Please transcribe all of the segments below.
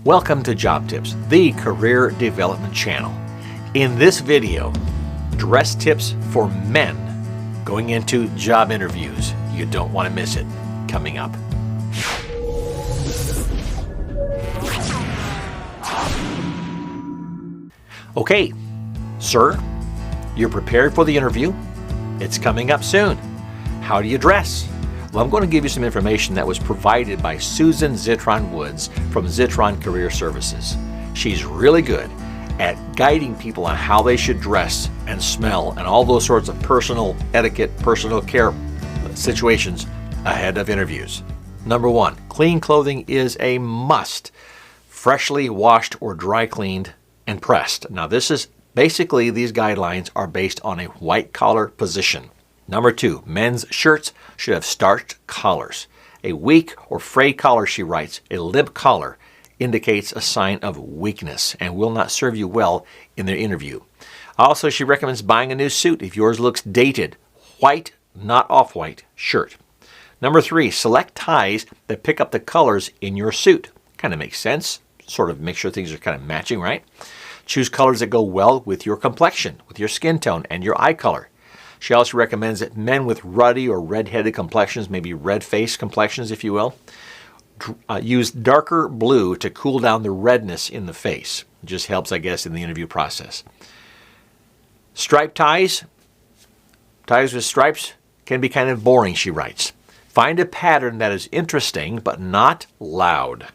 Welcome to Job Tips, the career development channel. In this video, dress tips for men going into job interviews. You don't want to miss it. Coming up. Okay, sir, you're prepared for the interview? It's coming up soon. How do you dress? Well, I'm going to give you some information that was provided by Susan Zitron Woods from Zitron Career Services. She's really good at guiding people on how they should dress and smell and all those sorts of personal etiquette, personal care situations ahead of interviews. Number one, clean clothing is a must. Freshly washed or dry cleaned and pressed. Now this is basically, these guidelines are based on a white collar position. Number two, men's shirts should have starched collars. A weak or frayed collar, she writes, a limp collar indicates a sign of weakness and will not serve you well in their interview. Also, she recommends buying a new suit if yours looks dated. White, not off-white, shirt. Number three, select ties that pick up the colors in your suit. Kind of makes sense. Sort of make sure things are kind of matching, right? Choose colors that go well with your complexion, with your skin tone, and your eye color. She also recommends that men with ruddy or red-headed complexions, maybe red-faced complexions, if you will, use darker blue to cool down the redness in the face. It just helps, I guess, in the interview process. Striped ties, ties with stripes, can be kind of boring, she writes. Find a pattern that is interesting but not loud.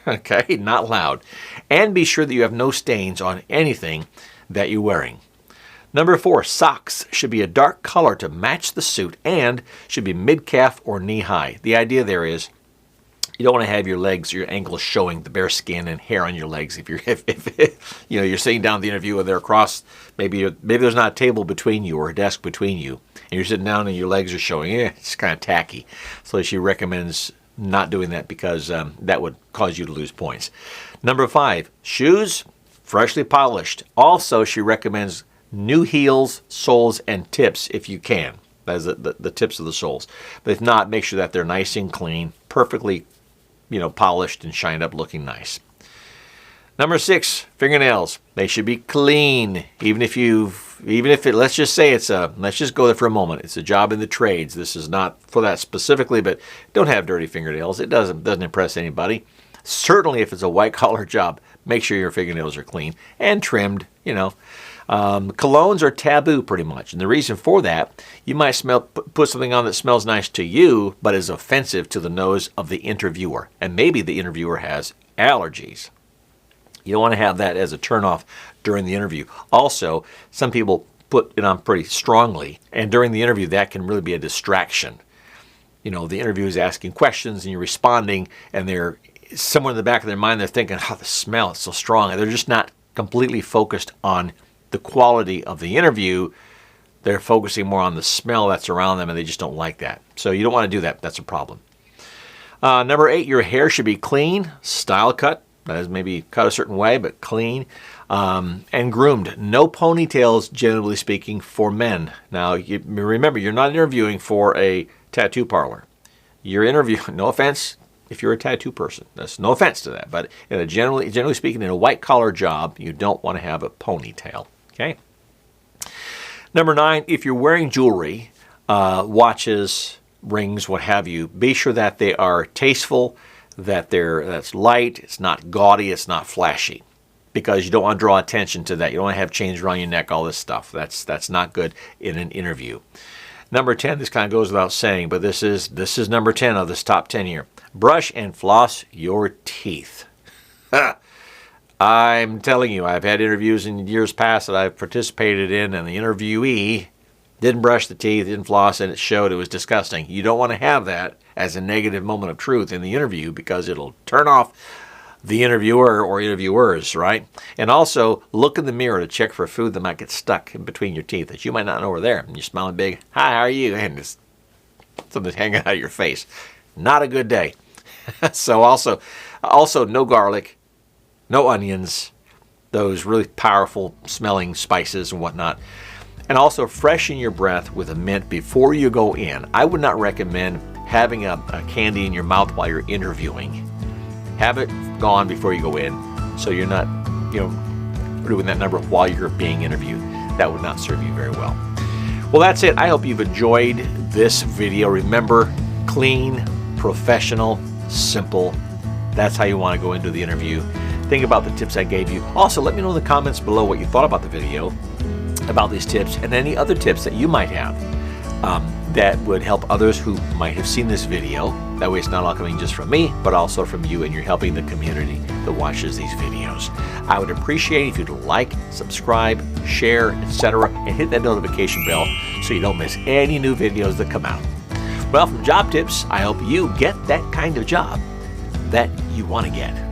Okay, not loud. And be sure that you have no stains on anything that you're wearing. Number four, socks should be a dark color to match the suit and should be mid-calf or knee-high. The idea there is you don't want to have your legs, your ankles showing, the bare skin and hair on your legs. If you know, you're sitting down at the interview and they're across, maybe there's not a table between you or a desk between you, and you're sitting down and your legs are showing. It's kind of tacky. So she recommends not doing that because that would cause you to lose points. Number five, shoes, freshly polished. Also, she recommends new heels, soles, and tips if you can. That is the tips of the soles. But if not, make sure that they're nice and clean, perfectly, polished and shined up, looking nice. Number six, fingernails. They should be clean. Let's just say let's just go there for a moment. It's a job in the trades. This is not for that specifically, but don't have dirty fingernails. It doesn't impress anybody. Certainly if it's a white collar job, make sure your fingernails are clean and trimmed, Colognes are taboo pretty much. And the reason for that, you might put something on that smells nice to you, but is offensive to the nose of the interviewer. And maybe the interviewer has allergies. You don't want to have that as a turnoff during the interview. Also, some people put it on pretty strongly, and during the interview, that can really be a distraction. The interviewer is asking questions, and you're responding, and they're somewhere in the back of their mind, they're thinking, the smell is so strong. And they're just not completely focused on the quality of the interview. They're focusing more on the smell that's around them, and they just don't like that. So you don't want to do that. That's a problem. Number eight, your hair should be clean, style cut. That is, maybe cut a certain way, but clean, and groomed. No ponytails, generally speaking, for men. Now, remember, you're not interviewing for a tattoo parlor. You're interviewing, no offense if you're a tattoo person. That's no offense to that. But generally speaking, in a white-collar job, you don't want to have a ponytail. Okay. Number nine, if you're wearing jewelry, watches, rings, what have you, be sure that they are tasteful, that's light, it's not gaudy, it's not flashy, because you don't want to draw attention to that. You don't want to have chains around your neck, all this stuff. That's not good in an interview. Number 10, this kind of goes without saying, but this is number 10 of this top 10 here. Brush and floss your teeth. I'm telling you, I've had interviews in years past that I've participated in, and the interviewee didn't brush the teeth, didn't floss, and it showed. It was disgusting. You don't want to have that as a negative moment of truth in the interview because it'll turn off the interviewer or interviewers, right? And also, look in the mirror to check for food that might get stuck in between your teeth that you might not know are there. And you're smiling big, hi, how are you? And it's something's hanging out of your face. Not a good day. So also no garlic, no onions, those really powerful smelling spices and whatnot. And also freshen your breath with a mint before you go in. I would not recommend having a candy in your mouth while you're interviewing. Have it gone before you go in, so you're not, doing that number while you're being interviewed. That would not serve you very well. Well, that's it. I hope you've enjoyed this video. Remember, clean, professional, simple. That's how you want to go into the interview. Think about the tips I gave you. Also, let me know in the comments below what you thought about the video, about these tips, and any other tips that you might have that would help others who might have seen this video. That way it's not all coming just from me, but also from you, and you're helping the community that watches these videos. I would appreciate it if you'd like, subscribe, share, etc., and hit that notification bell so you don't miss any new videos that come out. Well, from Job Tips, I hope you get that kind of job that you want to get.